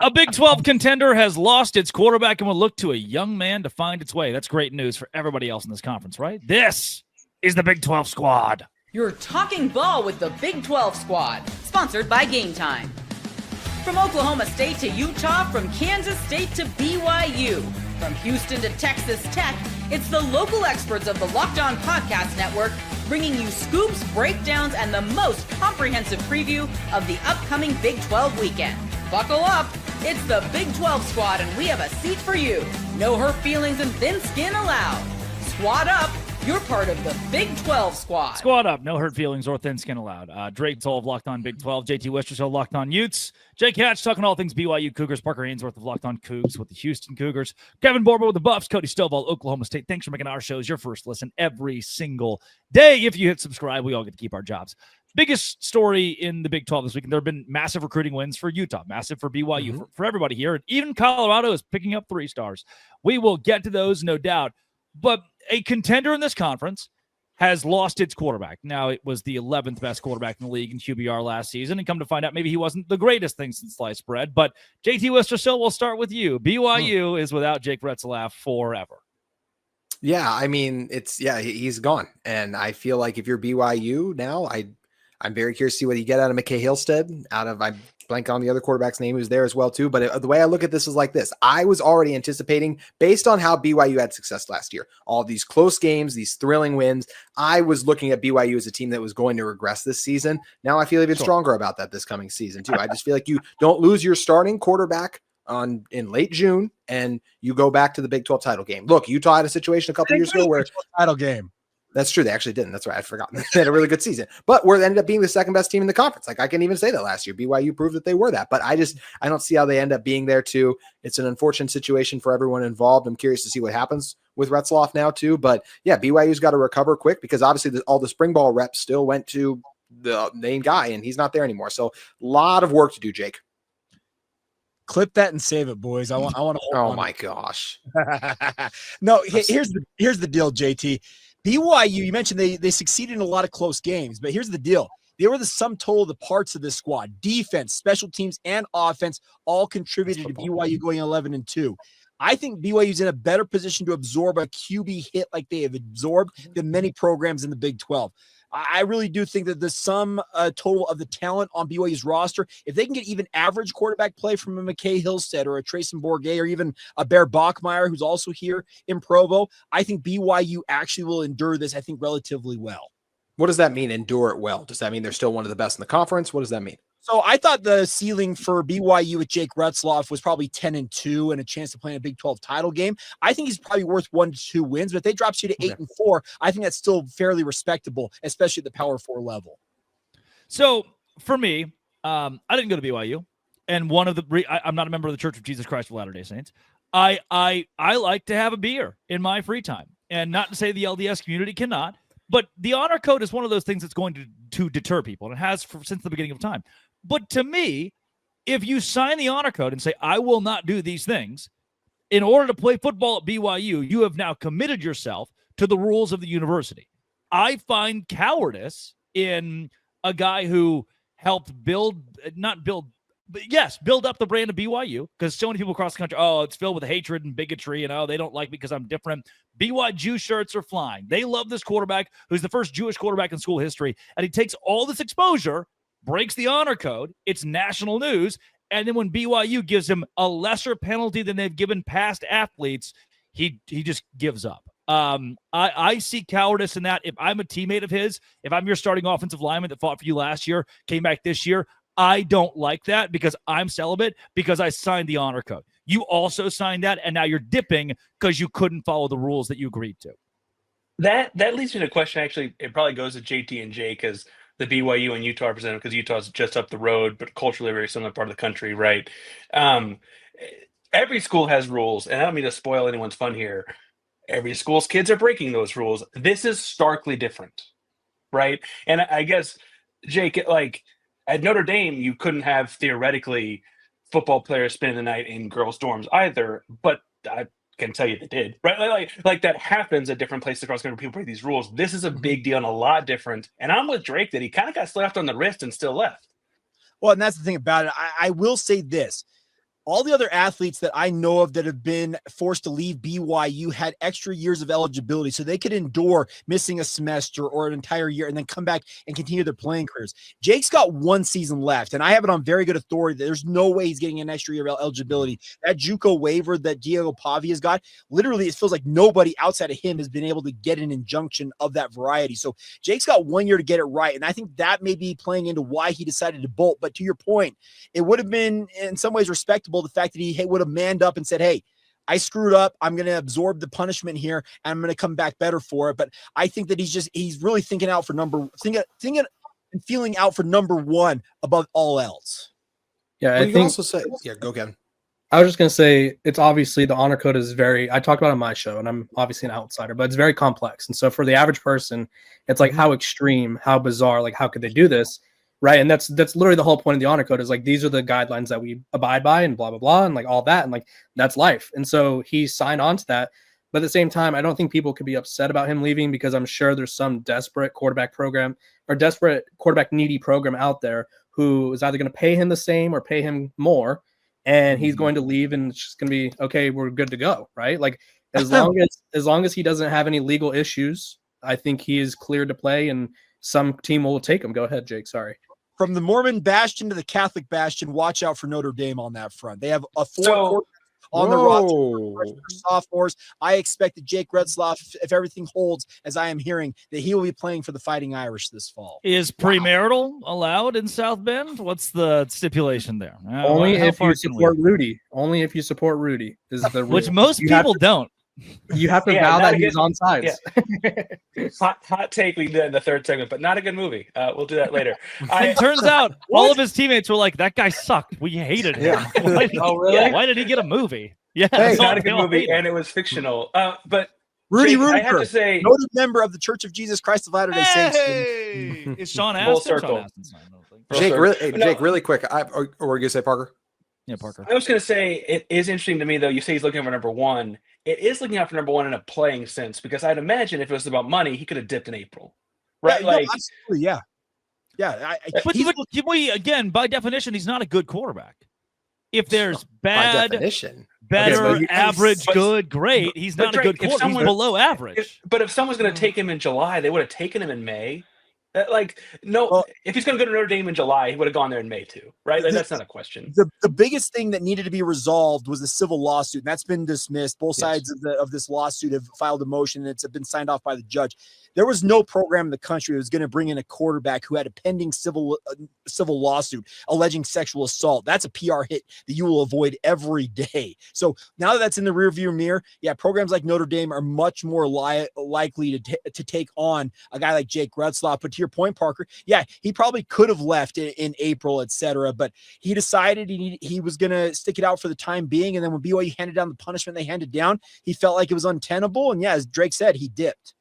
A Big 12 contender has lost its quarterback and will look to a young man to find its way. That's great news for everybody else in this conference, right? This is the Big 12 squad. You're talking ball with the Big 12 squad, sponsored by Game Time. From Oklahoma State to Utah, from Kansas State to BYU, from Houston to Texas Tech, it's the local experts of the Locked On Podcast Network bringing you scoops, breakdowns, and the most comprehensive preview of the upcoming Big 12 weekend. Buckle up, it's the Big 12 squad, and we have a seat for you. No hurt feelings and thin skin allowed. Squad up. You're part of the Big 12 squad. Squad up. No hurt feelings or thin skin allowed. Drake Toll of Locked On Big 12. JT Wister's of Locked On Utes. Jake Hatch talking all things BYU Cougars. Parker Ainsworth of Locked On Cougs with the Houston Cougars. Kevin Borba with the Buffs. Cody Stovall, Oklahoma State. Thanks for making our shows your first listen every single day. If you hit subscribe, we all get to keep our jobs. Biggest story in the Big 12 this week, and there have been massive recruiting wins for Utah, massive for BYU, for everybody here. And even Colorado is picking up 3 stars. We will get to those, no doubt. But a contender in this conference has lost its quarterback. Now, it was the 11th best quarterback in the league in QBR last season, and come to find out maybe he wasn't the greatest thing since sliced bread. But JT Wistersill, we'll start with you. BYU is without Jake Retzlaff forever. Yeah, I mean, he's gone. And I feel like if you're BYU now, I'm very curious to see what you get out of McKay Hillstead, I blank on the other quarterback's name who's there as well too. But the way I look at this is like this. I was already anticipating, based on how BYU had success last year, all these close games, these thrilling wins, I was looking at BYU as a team that was going to regress this season. Now I feel even stronger about that this coming season too. I just feel like you don't lose your starting quarterback in late June and you go back to the Big 12 title game. Look, Utah had a situation a couple years ago where title game. That's true. They actually didn't. That's right. I forgot. They had a really good season, but they ended up being the second best team in the conference. Like I can even say that last year, BYU proved that they were that, but I don't see how they end up being there too. It's an unfortunate situation for everyone involved. I'm curious to see what happens with Retzlaff now too, but yeah, BYU's got to recover quick because obviously all the spring ball reps still went to the main guy and he's not there anymore. So a lot of work to do, Jake. Clip that and save it, boys. I want to. Oh my gosh. No, here's the deal, JT. BYU, you mentioned they succeeded in a lot of close games, but here's the deal. They were the sum total of the parts of this squad. Defense, special teams, and offense all contributed to BYU going 11-2. I think BYU's in a better position to absorb a QB hit like they have absorbed than many programs in the Big 12. I really do think that the sum total of the talent on BYU's roster, if they can get even average quarterback play from a McKay Hillstead or a Trayson Bourget or even a Bear Bachmeyer, who's also here in Provo, I think BYU actually will endure this, I think, relatively well. What does that mean, endure it well? Does that mean they're still one of the best in the conference? What does that mean? So I thought the ceiling for BYU with Jake Retzlaff was probably 10-2 and a chance to play in a Big 12 title game. I think he's probably worth 1 to 2 wins, but if they drops you to 8-4, I think that's still fairly respectable, especially at the Power 4 level. So for me, I didn't go to BYU, and I'm not a member of the Church of Jesus Christ of Latter-day Saints. I like to have a beer in my free time, and not to say the LDS community cannot, but the honor code is one of those things that's going to deter people, and it has since the beginning of time. But to me, if you sign the honor code and say, I will not do these things, in order to play football at BYU, you have now committed yourself to the rules of the university. I find cowardice in a guy who helped build up the brand of BYU, because so many people across the country, it's filled with hatred and bigotry, and they don't like me because I'm different. BYU shirts are flying. They love this quarterback who's the first Jewish quarterback in school history, and he takes all this exposure, breaks the honor code, it's national news, and then when BYU gives him a lesser penalty than they've given past athletes, he just gives up. I see cowardice in that. If I'm a teammate of his, if I'm your starting offensive lineman that fought for you last year, came back this year, I don't like that because I'm celibate, because I signed the honor code. You also signed that, and now you're dipping because you couldn't follow the rules that you agreed to. That leads me to a question. Actually, it probably goes to JT and Jake as the BYU and Utah representative, because Utah's just up the road, but culturally a very similar part of the country, right? Every school has rules, and I don't mean to spoil anyone's fun here. Every school's kids are breaking those rules. This is starkly different, right? And I guess, Jake, like at Notre Dame, you couldn't have theoretically football players spending the night in girls' dorms either, but I can tell you they did, right? Like that happens at different places across the country. People break these rules. This is a big deal and a lot different. And I'm with Drake that he kind of got slapped on the wrist and still left. Well, and that's the thing about it. I will say this. all the other athletes that I know of that have been forced to leave BYU had extra years of eligibility, so they could endure missing a semester or an entire year and then come back and continue their playing careers. Jake's got 1 season left, and I have it on very good authority that there's no way he's getting an extra year of eligibility. That JUCO waiver that Diego Pavia's got, literally, it feels like nobody outside of him has been able to get an injunction of that variety. So Jake's got 1 year to get it right, and I think that may be playing into why he decided to bolt. But to your point, it would have been in some ways respectable the fact that he would have manned up and said, hey, I screwed up. I'm going to absorb the punishment here and I'm going to come back better for it. But I think that he's really thinking out for thinking and feeling out for number one above all else. Yeah, Well, I you can think also say, yeah, go Kevin. I was just going to say, it's obviously the honor code is I talked about it on my show, and I'm obviously an outsider, but it's very complex. And so for the average person, it's like how extreme, how bizarre, like how could they do this? Right. And that's literally the whole point of the honor code is like, these are the guidelines that we abide by and blah, blah, blah. And like all that. And like, that's life. And so he signed on to that. But at the same time, I don't think people could be upset about him leaving because I'm sure there's some desperate quarterback program or desperate quarterback needy program out there who is either going to pay him the same or pay him more. And he's going to leave and it's just going to be, okay, we're good to go. Right. Like as long as he doesn't have any legal issues, I think he is cleared to play and some team will take him. Go ahead, Jake. Sorry. From the Mormon bastion to the Catholic bastion, watch out for Notre Dame on that front. They have a four on the roster for sophomores. I expect that Jake Retzlaff, if everything holds, as I am hearing, that he will be playing for the Fighting Irish this fall. Is premarital allowed in South Bend? What's the stipulation there? Only if you support Rudy. Only if you support Rudy is the rule. Which most people don't. You have to vow that he's on sides. Yeah. hot take we did in the third segment, but not a good movie. We'll do that later. It turns out all of his teammates were like, that guy sucked. We hated him. Yeah. Why did he get a movie? Yeah, It's not a good movie, and it was fictional. But Rudy Jake, I have to say, noted member of the Church of Jesus Christ of Latter-day Saints. Hey! Is Sean Full Astin? circle. Sean Astin's not, I don't think. Jake, really quick. Or were you gonna say Parker? Yeah, Parker. I was going to say it is interesting to me, though. You say he's looking for number one. It is looking out for number one in a playing sense because I'd imagine if it was about money, he could have dipped in April, right? Yeah, like, absolutely, yeah. But we, again, by definition, he's not a good quarterback. If there's By bad, definition. better, Okay, average, but- good, great, he's but not a Drake, good if quarterback. He's someone- below average. But if someone's going to take him in July, they would have taken him in May. If he's going to go to Notre Dame in July, he would have gone there in May too, right? Like, that's not a question. The biggest thing that needed to be resolved was the civil lawsuit, and that's been dismissed. Both sides of this lawsuit have filed a motion, and it's been signed off by the judge. There was no program in the country that was going to bring in a quarterback who had a pending civil lawsuit alleging sexual assault. That's a PR hit that you will avoid every day. So now that that's in the rearview mirror, programs like Notre Dame are much more likely to take on a guy like Jake Retzlaff. But to your point, Parker, he probably could have left in April, etc. But he decided he was going to stick it out for the time being. And then when BYU handed down the punishment they handed down, he felt like it was untenable. And as Drake said, he dipped.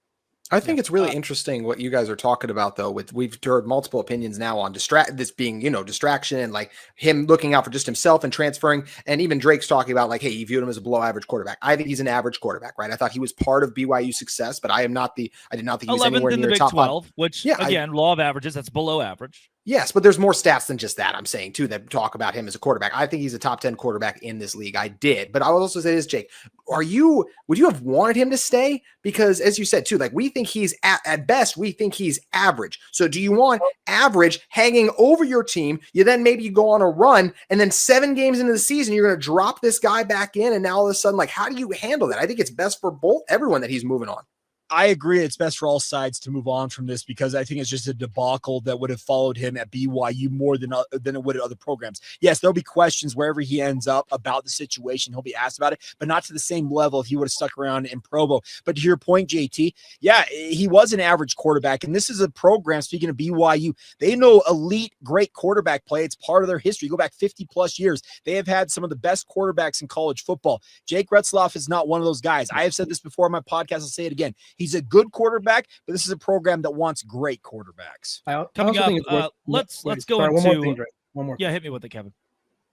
I think it's really interesting what you guys are talking about, though. We've heard multiple opinions now on this being, distraction and like him looking out for just himself and transferring. And even Drake's talking about like, hey, he viewed him as a below average quarterback. I think he's an average quarterback, right? I thought he was part of BYU's success, but I did not think he was 11th anywhere in the near Big top 12, which again, law of averages, that's below average. Yes, but there's more stats than just that, I'm saying, too, that talk about him as a quarterback. I think he's a top 10 quarterback in this league. I did. But I would also say this, Jake, would you have wanted him to stay? Because as you said, too, like we think he's at best, we think he's average. So do you want average hanging over your team? You go on a run and then 7 games into the season, you're going to drop this guy back in. And now all of a sudden, like, how do you handle that? I think it's best for everyone that he's moving on. I agree. It's best for all sides to move on from this because I think it's just a debacle that would have followed him at BYU more than it would at other programs. Yes, there'll be questions wherever he ends up about the situation. He'll be asked about it, but not to the same level if he would have stuck around in Provo. But to your point, JT, he was an average quarterback. And this is a program, speaking of BYU, they know elite, great quarterback play. It's part of their history. Go back 50 plus years. They have had some of the best quarterbacks in college football. Jake Retzlaff is not one of those guys. I have said this before on my podcast. I'll say it again. He's a good quarterback, but this is a program that wants great quarterbacks. Coming up, let's go into one more. Yeah, hit me with it, Kevin.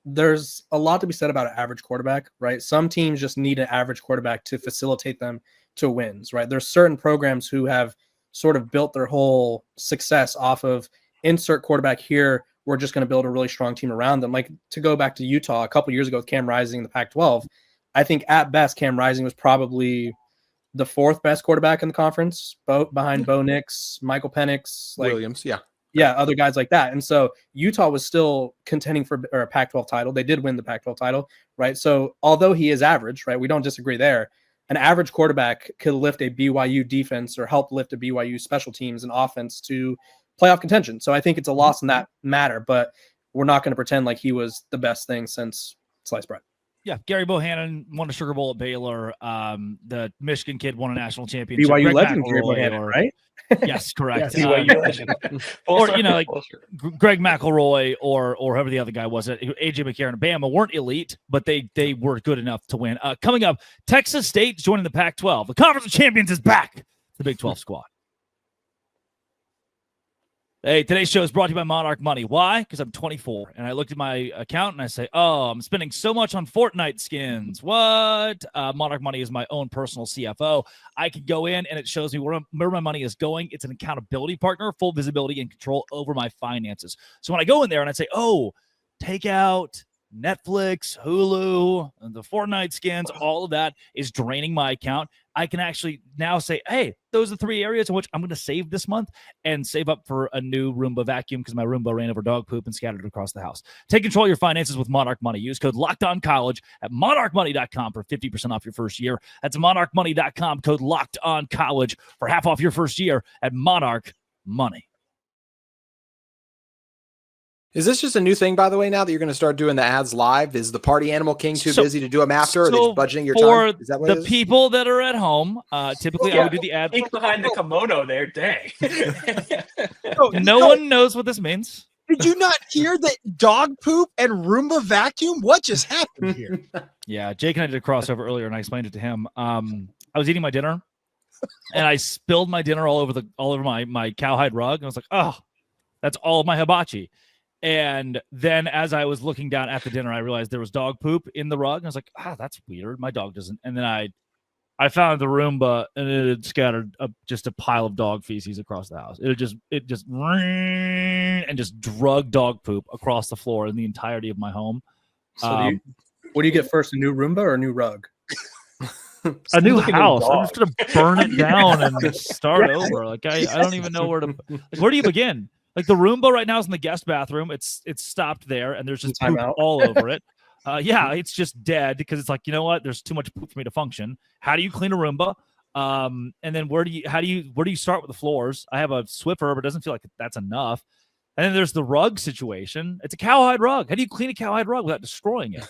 There's a lot to be said about an average quarterback, right? Some teams just need an average quarterback to facilitate them to wins, right? There's certain programs who have sort of built their whole success off of insert quarterback here we're just going to build a really strong team around them. Like, to go back to Utah a couple years ago with Cam Rising in the Pac-12, I think at best Cam Rising was probably the 4th best quarterback in the conference, behind Bo Nix, Michael Penix, Williams, other guys like that. And so Utah was still contending for a Pac-12 title. They did win the Pac-12 title, right? So although he is average, right, we don't disagree there. An average quarterback could lift a BYU defense or help lift a BYU special teams and offense to playoff contention. So I think it's a loss in that matter, but we're not going to pretend like he was the best thing since sliced bread. Yeah, Gary Bohannon won a Sugar Bowl at Baylor. The Michigan kid won a national championship. BYU Greg legend Gary McElroy, Bohannon, right? Yes, correct. BYU legend. Or Greg McElroy or whoever the other guy was, AJ McCarron and Bama weren't elite, but they were good enough to win. Coming up, Texas State joining the Pac-12. The Conference of Champions is back. The Big 12 squad. Hey, today's show is brought to you by Monarch Money. Why? Because I'm 24, and I looked at my account and I say, oh, I'm spending so much on Fortnite skins. What? Monarch Money is my own personal CFO. I can go in, and it shows me where my money is going. It's an accountability partner, full visibility and control over my finances. So when I go in there and I say, oh, take out Netflix, Hulu, the Fortnite skins, all of that is draining my account. I can actually now say, hey, those are 3 areas in which I'm going to save this month and save up for a new Roomba vacuum because my Roomba ran over dog poop and scattered it across the house. Take control of your finances with Monarch Money. Use code LOCKEDONCollege at monarchmoney.com for 50% off your first year. That's monarchmoney.com, code LOCKEDONCollege for half off your first year at Monarch Money. Is this just a new thing, by the way, now that you're going to start doing the ads live? Is the Party Animal King too busy to do them after? Are they just budgeting your time? Is that what it is? People that are at home, typically I would do the ad. Peek behind the kimono there, dang. No one knows what this means. Did you not hear that dog poop and Roomba vacuum? What just happened here? Yeah, Jake and I did a crossover earlier, and I explained it to him. I was eating my dinner, and I spilled my dinner all over my cowhide rug. And I was like, oh, that's all of my hibachi. And then as I was looking down at the dinner, I realized there was dog poop in the rug. And I was like, that's weird. My dog doesn't. And then I found the Roomba, and it had scattered just a pile of dog feces across the house. It just drug dog poop across the floor in the entirety of my home. So what do you get first, a new Roomba or a new rug? A new house. I'm just going to burn it down and start over. Like I don't even know where do you begin? Like the Roomba right now is in the guest bathroom. It's stopped there, and there's just poop all over it. It's just dead because it's like, you know what? There's too much poop for me to function. How do you clean a Roomba? And then where do you start with the floors? I have a Swiffer, but it doesn't feel like that's enough. And then there's the rug situation. It's a cowhide rug. How do you clean a cowhide rug without destroying it?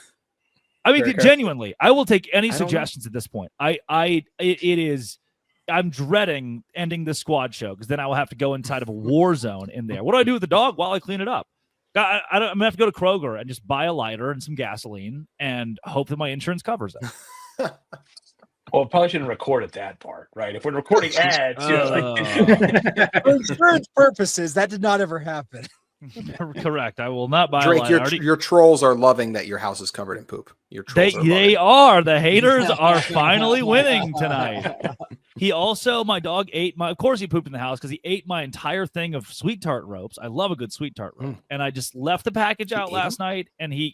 I mean, genuinely, I will take any suggestions at this point. I'm dreading ending this squad show because then I will have to go inside of a war zone in there. What do I do with the dog while I clean it up? I'm going to have to go to Kroger and just buy a lighter and some gasoline and hope that my insurance covers it. Well, probably shouldn't record at that part, right? If we're recording ads, for insurance purposes, that did not ever happen. Correct. I will not buy Drake, a lighter. your trolls are loving that your house is covered in poop. Your trolls they are. The haters are finally winning tonight. He also, my dog ate of course he pooped in the house because he ate my entire thing of sweet tart ropes. I love a good sweet tart rope. And I just left the package out last night, and he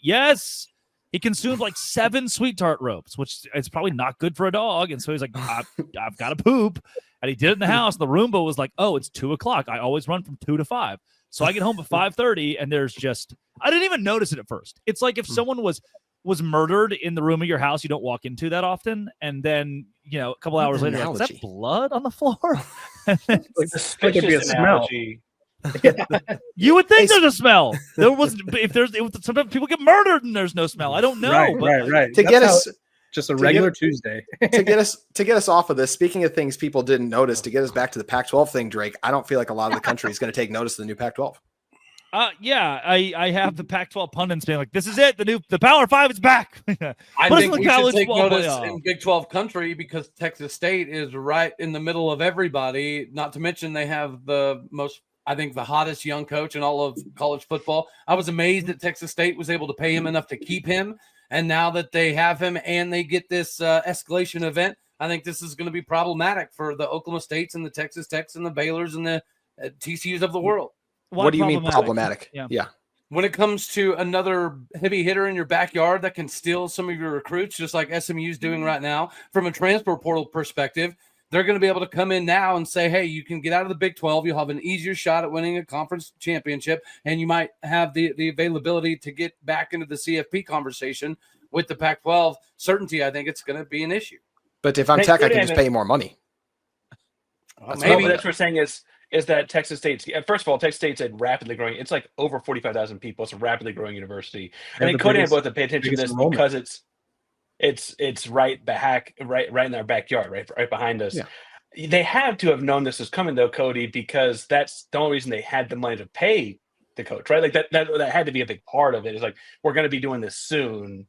consumed like 7 sweet tart ropes, which is probably not good for a dog. And so he's like, I've got to poop. And he did it in the house. The Roomba was like, oh, it's 2:00. I always run from 2 to 5. So I get home at 5:30, and there's I didn't even notice it at first. It's like if someone was murdered in the room of your house you don't walk into that often, and then a couple hours later, like, is that blood on the floor? It could be a smell. You would think there's a smell. Sometimes people get murdered and there's no smell. I don't know. Right. To get us. Just a regular Tuesday. to get us off of this, speaking of things people didn't notice, to get us back to the Pac-12 thing, Drake, I don't feel like a lot of the country is going to take notice of the new Pac-12. I have the Pac-12 pundits being like, this is it. The Power 5 is back. I think we should take notice in Big 12 country because Texas State is right in the middle of everybody. Not to mention they have the hottest young coach in all of college football. I was amazed that Texas State was able to pay him enough to keep him. And now that they have him and they get this escalation event, I think this is going to be problematic for the Oklahoma States and the Texas Techs and the Baylors and the TCUs of the world. What do you mean problematic? Yeah. when it comes to another heavy hitter in your backyard that can steal some of your recruits, just like SMU is doing right now, from a transfer portal perspective, they're going to be able to come in now and say, hey, you can get out of the Big 12. You'll have an easier shot at winning a conference championship, and you might have the availability to get back into the CFP conversation with the Pac-12. Certainty, I think it's going to be an issue. But if I'm Tech, I can just pay more money. Well, maybe that's what we're saying is that Texas State's, first of all, Texas State's a rapidly growing, it's like over 45,000 people. It's a rapidly growing university. And they couldn't have both to pay attention to this because it's right in our backyard, right behind us. Yeah. They had to have known this was coming though, Cody, because that's the only reason they had the money to pay the coach, right? Like that had to be a big part of it. It's like, we're going to be doing this soon.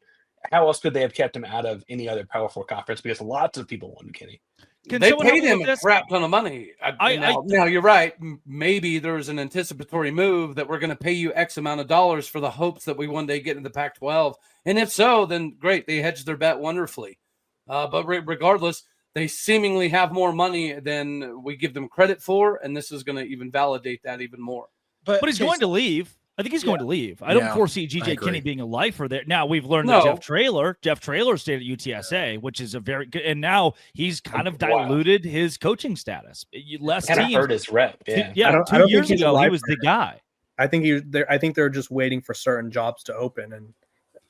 How else could they have kept him out of any other Power 4 conference? Because lots of people wanted Kenny. They paid him a crap ton of money. Now, you're right. Maybe there was an anticipatory move that we're going to pay you X amount of dollars for the hopes that we one day get into the Pac-12. And if so, then great. They hedged their bet wonderfully. But regardless, they seemingly have more money than we give them credit for. And this is going to even validate that even more. But he's going to leave. I think he's going to leave. I don't foresee GJ Kinney being a lifer there. Now we've learned that Jeff Traylor stayed at UTSA, which is a very good, and now he's kind of diluted his coaching status. Less teams hurt his rep. Yeah, 2 years ago he was the guy. I think they're just waiting for certain jobs to open and.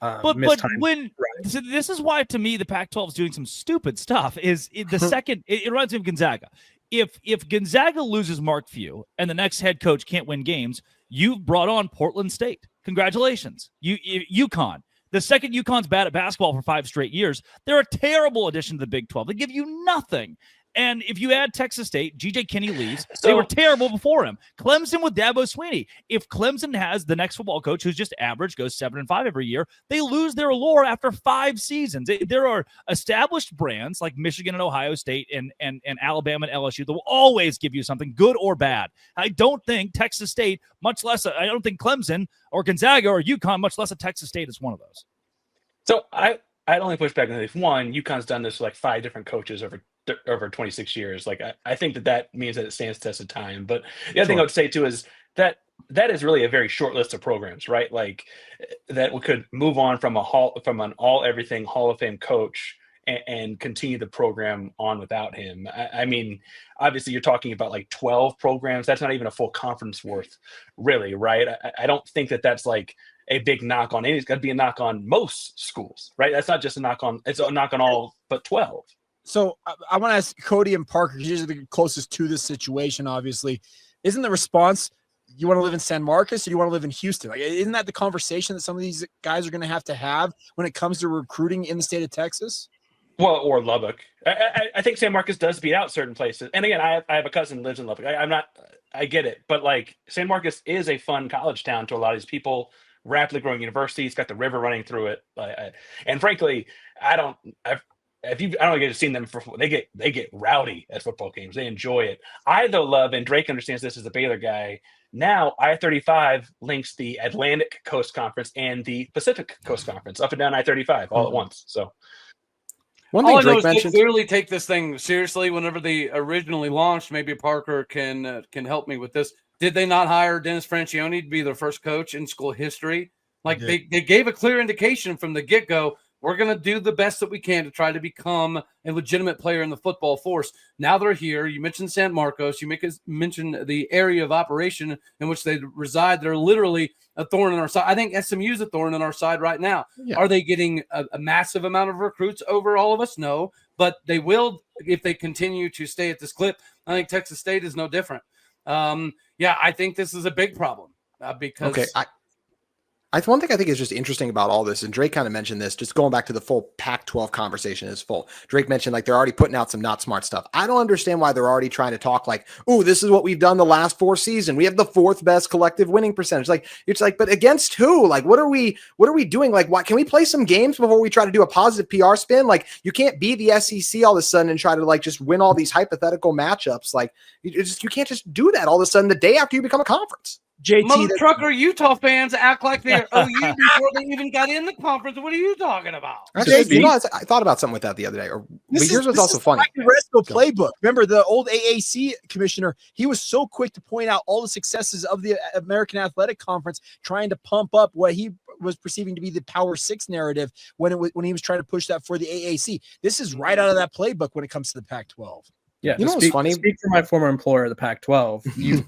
But when so this is why to me the Pac-12 is doing some stupid stuff. The second it reminds me of Gonzaga. If Gonzaga loses Mark Few and the next head coach can't win games, you've brought on Portland State. Congratulations. UConn. The second UConn's bad at basketball for 5 straight years, they're a terrible addition to the Big 12. They give you nothing. And if you add Texas State, GJ Kinney leaves. They were terrible before him. Clemson with Dabo Swinney. If Clemson has the next football coach who's just average, goes 7-5 every year, they lose their allure after 5 seasons. There are established brands like Michigan and Ohio State and Alabama and LSU that will always give you something good or bad. I don't think Texas State, much less, I don't think Clemson or Gonzaga or UConn, much less a Texas State is one of those. So I'd only push back on this. One, UConn's done this with like 5 different coaches over 26 years. Like I think that means that it stands the test of time. But the other thing I would say too is that is really a very short list of programs, right? Like that we could move on from an all-everything Hall of Fame coach and continue the program on without him. I mean, obviously you're talking about like 12 programs. That's not even a full conference worth, really, right? I don't think that's like a big knock on any. It's got to be a knock on most schools, right? That's not just a knock on. It's a knock on all but 12. So I want to ask Cody and Parker, because you're the closest to this situation, obviously. Isn't the response, you want to live in San Marcos or you want to live in Houston? Like, isn't that the conversation that some of these guys are going to have when it comes to recruiting in the state of Texas? Well, or Lubbock. I think San Marcos does beat out certain places. And again, I have a cousin who lives in Lubbock. I get it. But like San Marcos is a fun college town to a lot of these people. Rapidly growing university. It's got the river running through it. And frankly, I don't get to see them they get rowdy at football games. They enjoy it. I though love, and Drake understands this as a Baylor guy. Now I-35 links the Atlantic Coast Conference and the Pacific Coast Conference up and down I-35 all at once. So one thing Drake mentioned, they clearly take this thing seriously. Whenever they originally launched, maybe Parker can help me with this. Did they not hire Dennis Francione to be their first coach in school history? Like they gave a clear indication from the get-go, we're going to do the best that we can to try to become a legitimate player in the football force. Now they're here. You mentioned San Marcos. You mentioned the area of operation in which they reside. They're literally a thorn in our side. I think SMU is a thorn in our side right now. Yeah. Are they getting a massive amount of recruits over all of us? No, but they will if they continue to stay at this clip. I think Texas State is no different. I think this is a big problem because one thing I think is just interesting about all this, and Drake kind of mentioned this, just going back to the full Pac-12 conversation is full. Drake mentioned like they're already putting out some not smart stuff. I don't understand why they're already trying to talk like, oh, this is what we've done the last 4 seasons. We have the 4th best collective winning percentage. Like it's like, but against who? Like what are we doing? Like what can we play some games before we try to do a positive PR spin? Like you can't be the SEC all of a sudden and try to like just win all these hypothetical matchups. Like you can't just do that all of a sudden the day after you become a conference. JT, Mother trucker Utah fans act like they're OU before they even got in the conference. What are you talking about? Actually, I thought about something with that the other day. But here's what's also funny. The Resco playbook. Remember the old AAC commissioner? He was so quick to point out all the successes of the American Athletic Conference, trying to pump up what he was perceiving to be the Power Six narrative when he was trying to push that for the AAC. This is right out of that playbook when it comes to the Pac-12. Yeah, you know what's funny? Speak for my former employer, the Pac-12. You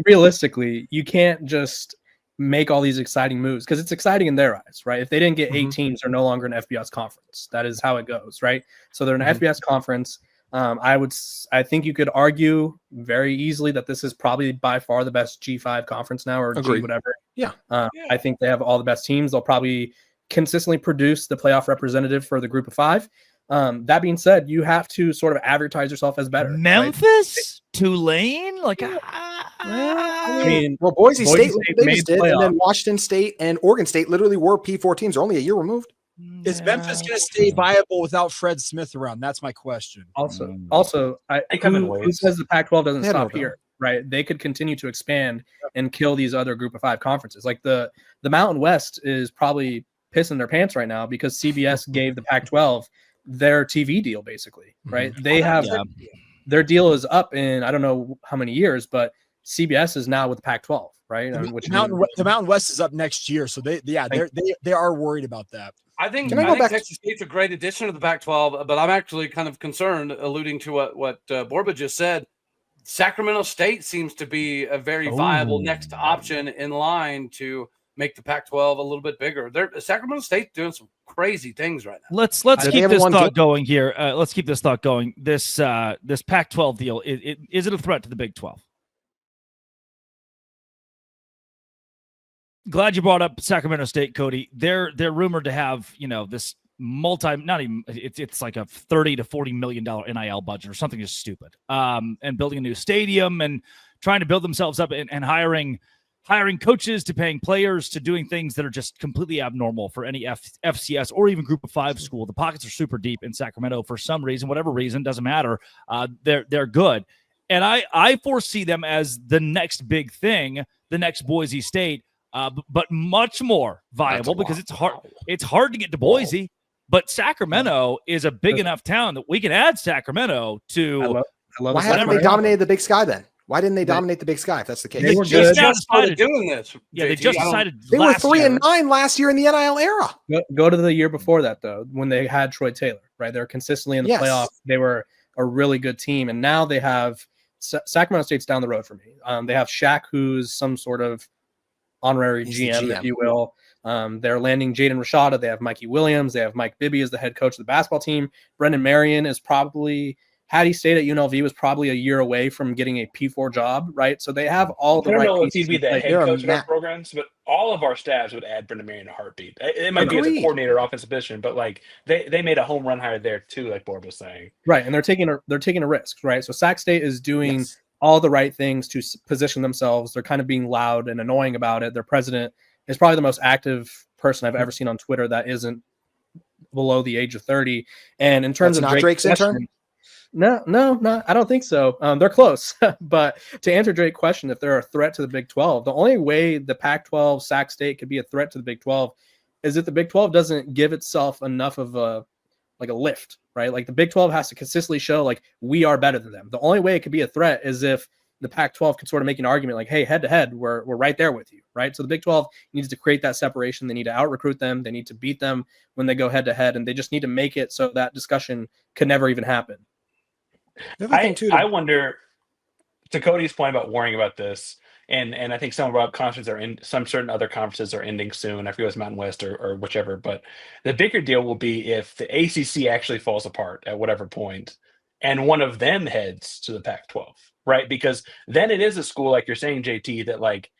realistically, you can't just make all these exciting moves because it's exciting in their eyes, right? If they didn't get 8 teams, they're no longer an FBS conference. That is how it goes, right? So they're an FBS conference. I think you could argue very easily that this is probably by far the best G5 conference now, or G whatever. Yeah. I think they have all the best teams. They'll probably consistently produce the playoff representative for the group of 5. That being said, you have to sort of advertise yourself as better. Memphis, right? Tulane, I mean, Boise State did, and then Washington State and Oregon State literally were P4 teams. They're only a year removed. Is Memphis going to stay viable without Fred Smith around? That's my question. Also, who says the Pac-12 doesn't stop here? Right? They could continue to expand and kill these other group of 5 conferences. Like the Mountain West is probably pissing their pants right now because CBS gave the Pac-12 their TV deal, basically, right? They have their deal is up in I don't know how many years, but CBS is now with the Pac-12, right? The Mountain West is up next year, so they are worried about that. I think Texas State's a great addition to the Pac-12, but I'm actually kind of concerned, alluding to what Borba just said. Sacramento State seems to be a very viable next option in line to make the Pac-12 a little bit bigger. Sacramento State's doing some crazy things right now. Let's keep this thought going here. Let's keep this thought going. This Pac-12 deal, is it a threat to the Big 12? Glad you brought up Sacramento State, Cody. They're rumored to have, this it's like a $30 to $40 million NIL budget or something just stupid. And building a new stadium and trying to build themselves up and hiring coaches to paying players to doing things that are just completely abnormal for any FCS or even group of 5 school. The pockets are super deep in Sacramento for some reason, whatever reason, doesn't matter. They're good. And I foresee them as the next big thing, the next Boise State, but much more viable because it's hard to get to Boise, but Sacramento is a big enough town that we can add Sacramento to. Why haven't they dominated the Big Sky then? Why didn't they dominate the Big Sky if that's the case? They were just started doing this. Yeah, they just decided. They were 3-9 last year in the NIL era. Go to the year before that though, when they had Troy Taylor. Right, they were consistently in the playoff. They were a really good team, and now they have Sacramento State's down the road for me. They have Shaq, who's some sort of honorary GM, if you will. They're landing Jaden Rashada. They have Mikey Williams. They have Mike Bibby as the head coach of the basketball team. Brendan Marion is probably. Had he stayed at UNLV, was probably a year away from getting a P4 job, right? So they have all the right. I don't know if he'd be the head coach of our programs, but all of our staffs would add Brendan Marion in a heartbeat. It might be as a coordinator, offensive position, but like they made a home run hire there too, like Borb was saying. Right, and they're taking a risk, right? So Sac State is doing all the right things to position themselves. They're kind of being loud and annoying about it. Their president is probably the most active person I've ever seen on Twitter that isn't below the age of 30. And in terms of Drake's intern. No, I don't think so. They're close. But to answer Drake's question, if they're a threat to the Big 12, the only way the Pac-12, Sac State could be a threat to the Big 12 is if the Big 12 doesn't give itself enough of a lift, right? Like the Big 12 has to consistently show like we are better than them. The only way it could be a threat is if the Pac-12 can sort of make an argument like, hey, head to head, we're right there with you, right? So the Big 12 needs to create that separation. They need to out-recruit them. They need to beat them when they go head to head, and they just need to make it so that discussion could never even happen. I wonder, to Cody's point about worrying about this, and I think some of our conferences some certain other conferences are ending soon. I forget if it's Mountain West or whichever, but the bigger deal will be if the ACC actually falls apart at whatever point, and one of them heads to the Pac-12, right? Because then it is a school, like you're saying, JT, that like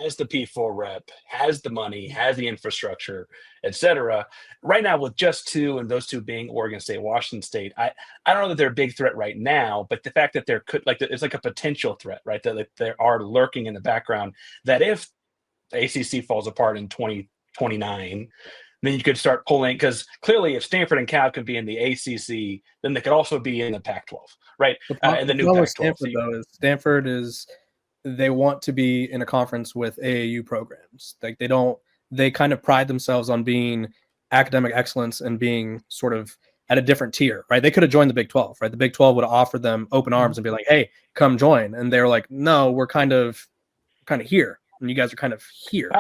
has the P4 rep, has the money, has the infrastructure, etc. Right now, with just 2, and those 2 being Oregon State, Washington State, I don't know that they're a big threat right now, but the fact that there could it's like a potential threat, right? That like, there are lurking in the background that if the ACC falls apart in 2029, then you could start pulling, because clearly if Stanford and Cal can be in the ACC, then they could also be in the Pac-12, right? And the new Pac-12. Stanford is they want to be in a conference with AAU programs. Like they kind of pride themselves on being academic excellence and being sort of at a different tier, right? They could have joined the Big 12, right? The Big 12 would have offered them open arms and be like, hey, come join. And they're like, no, we're kind of here. And you guys are kind of here.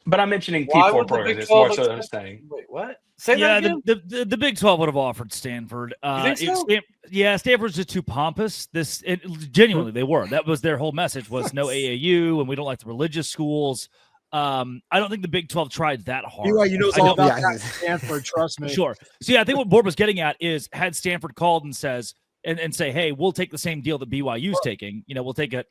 But I'm mentioning P4 programs. It's more so than I'm saying. Wait, what? Say that again? The Big 12 would have offered Stanford. You think so? Stanford's just too pompous. Genuinely, they were. That was their whole message was no AAU, and we don't like the religious schools. I don't think the Big 12 tried that hard. BYU knows all about that. Stanford, trust me. Sure. So I think what Borb was getting at is had Stanford called and says and say, hey, we'll take the same deal that BYU's taking. We'll take a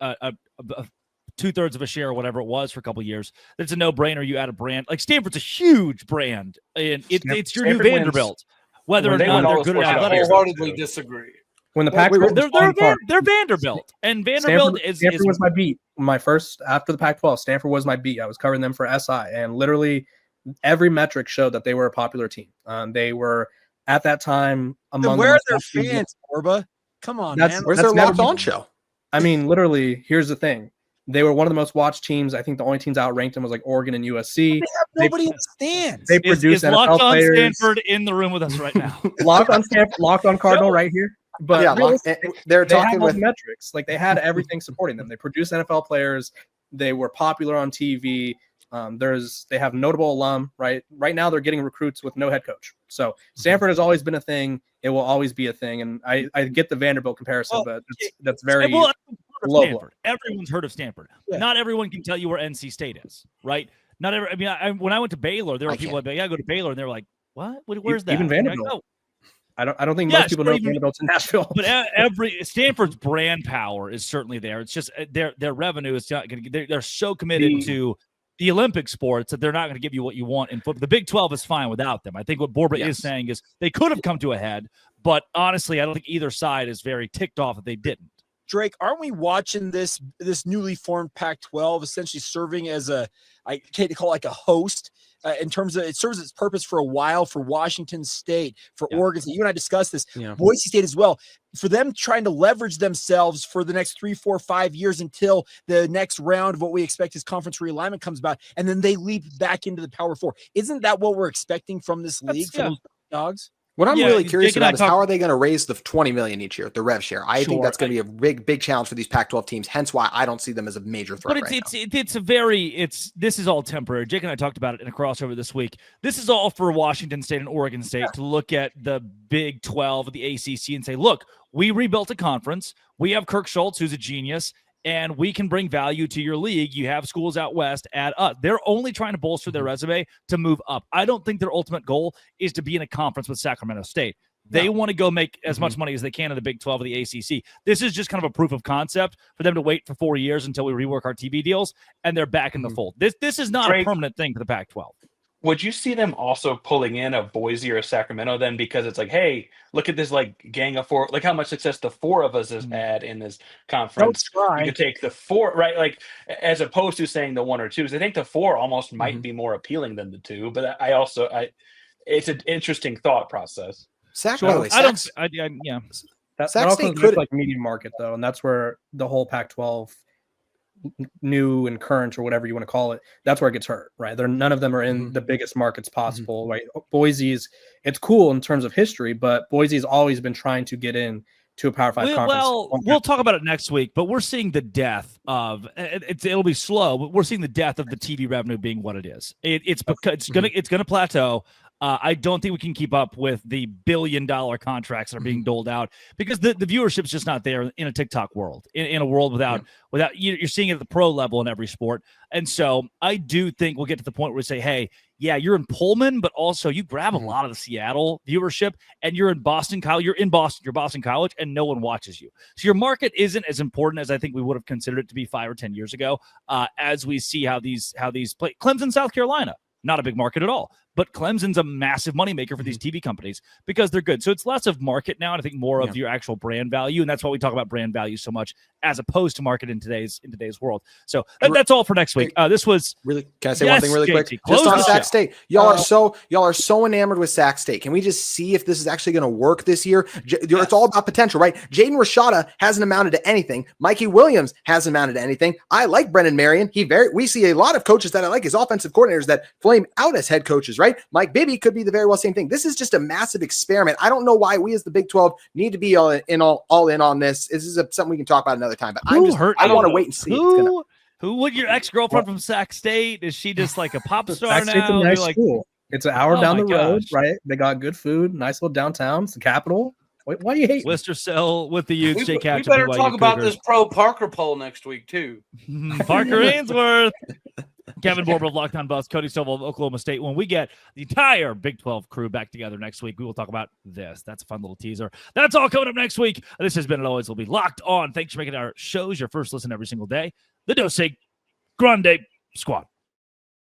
2/3 of a share or whatever it was for a couple of years. It's a no-brainer. You add a brand like Stanford's a huge brand, and it's your new Vanderbilt. Whether or not they're good at athletics, I wholeheartedly disagree. When the Pac, they're Vanderbilt, and Vanderbilt Stanford was my beat. My first after the Pac-12, Stanford was my beat. I was covering them for SI, and literally every metric showed that they were a popular team. They were at that time among. Where are their fans, Borba? Come on, man. Where's their Locked On show? I mean, literally, here's the thing. They were one of the most watched teams. I think the only teams outranked them was like Oregon and USC. They have nobody in the stands. They produce NFL Locked On players. Stanford in the room with us right now. Locked On Stanford, Locked On Cardinal right here. But yeah, they're talking with metrics. Like they had everything supporting them. They produced NFL players. They were popular on TV. They have notable alum. Right now, they're getting recruits with no head coach. So Stanford has always been a thing. It will always be a thing. And I get the Vanderbilt comparison, but that's very low. Everyone's heard of Stanford. Yeah. Not everyone can tell you where NC State is. Right? Not every. I mean, when I went to Baylor, there were people like, "Yeah, I go to Baylor," and they were like, "What? Where's that?" Even Vanderbilt. I don't think most people know Vanderbilt's in Nashville. But Stanford's brand power is certainly there. It's just their revenue is not going to. They're so committed to the Olympic sports that they're not going to give you what you want in football. The Big 12 is fine without them. I think what Borba is saying is they could have come to a head, but honestly, I don't think either side is very ticked off that they didn't. Drake, aren't we watching this newly formed Pac-12 essentially serving as I can't call it like a host in terms of it serves its purpose for a while for Washington State, for Oregon State. You and I discussed this, Boise State as well, for them trying to leverage themselves for the next 3, 4, 5 years until the next round of what we expect is conference realignment comes about, and then they leap back into the Power Four. Isn't that what we're expecting from this league, from those dogs? What I'm really curious about is how are they going to raise the $20 million each year, the rev share? I think that's going to be a big challenge for these Pac-12 teams. Hence why I don't see them as a major threat. But this is all temporary. Jake and I talked about it in a crossover this week. This is all for Washington State and Oregon State to look at the Big 12 of the ACC and say, look, we rebuilt a conference. We have Kirk Schultz, who's a genius, and we can bring value to your league. You have schools out west add up. They're only trying to bolster their resume to move up. I don't think their ultimate goal is to be in a conference with Sacramento State. They want to go make as much money as they can in the Big 12 of the ACC. This is just kind of a proof of concept for them to wait for 4 years until we rework our TV deals, and they're back in the fold. This is not a permanent thing for the Pac-12. Would you see them also pulling in a Boise or a Sacramento then? Because it's like, hey, look at this like gang of four. Look how much success the four of us has had in this conference. You could take the four, right? Like as opposed to saying the one or twos. I think the four almost might be more appealing than the two. But it's an interesting thought process. That also could like medium market though, and that's where the whole Pac-12 new and current or whatever you want to call it, that's where it gets hurt, right? None of them are in the biggest markets possible, right? Boise's, it's cool in terms of history, but Boise's always been trying to get in to a Power 5 conference. Well, we'll talk about it next week, but we're seeing the death of it'll be slow, but we're seeing the death of the TV revenue being what it is. It's gonna plateau. I don't think we can keep up with the billion-dollar contracts that are being doled out because the viewership's just not there in a TikTok world, in a world without you're seeing it at the pro level in every sport. And so I do think we'll get to the point where we say, hey, yeah, you're in Pullman, but also you grab a lot of the Seattle viewership and you're in Boston College, you're Boston College, and no one watches you. So your market isn't as important as I think we would have considered it to be 5 or 10 years ago, as we see how these play. Clemson, South Carolina, not a big market at all. but Clemson's a massive moneymaker for these TV companies because they're good. So it's less of market now, and I think more of your actual brand value. And that's why we talk about brand value so much as opposed to market in today's world. So that's all for next week. This was really, can I say one thing really quick? JT, Just on Sac State. Y'all are so enamored with Sac State. Can we just see if this is actually going to work this year? It's all about potential, right? Jaden Rashada hasn't amounted to anything. Mikey Williams hasn't amounted to anything. I like Brendan Marion. We see a lot of coaches that I like as offensive coordinators that flame out as head coaches, right? Mike Bibby could be the very well same thing. This is just a massive experiment. I don't know why we as the Big 12 need to be all in on this. This is something we can talk about another time, but I want to wait and see. Who would your ex-girlfriend from Sac State? Is she just like a pop star now? State's a nice school. It's an hour down the road, right? They got good food, nice little downtown. It's the capital. Why do you hate Lister Cell with the Utes? We better talk about this pro Parker poll next week too. Parker Ainsworth, Kevin Borber of Lockdown Buffs, Cody Stovall of Oklahoma State. When we get the entire Big 12 crew back together next week, we will talk about this. That's a fun little teaser. That's all coming up next week. This has been, and always will be, Locked On. Thanks for making our shows your first listen every single day. The Dose Grande Squad.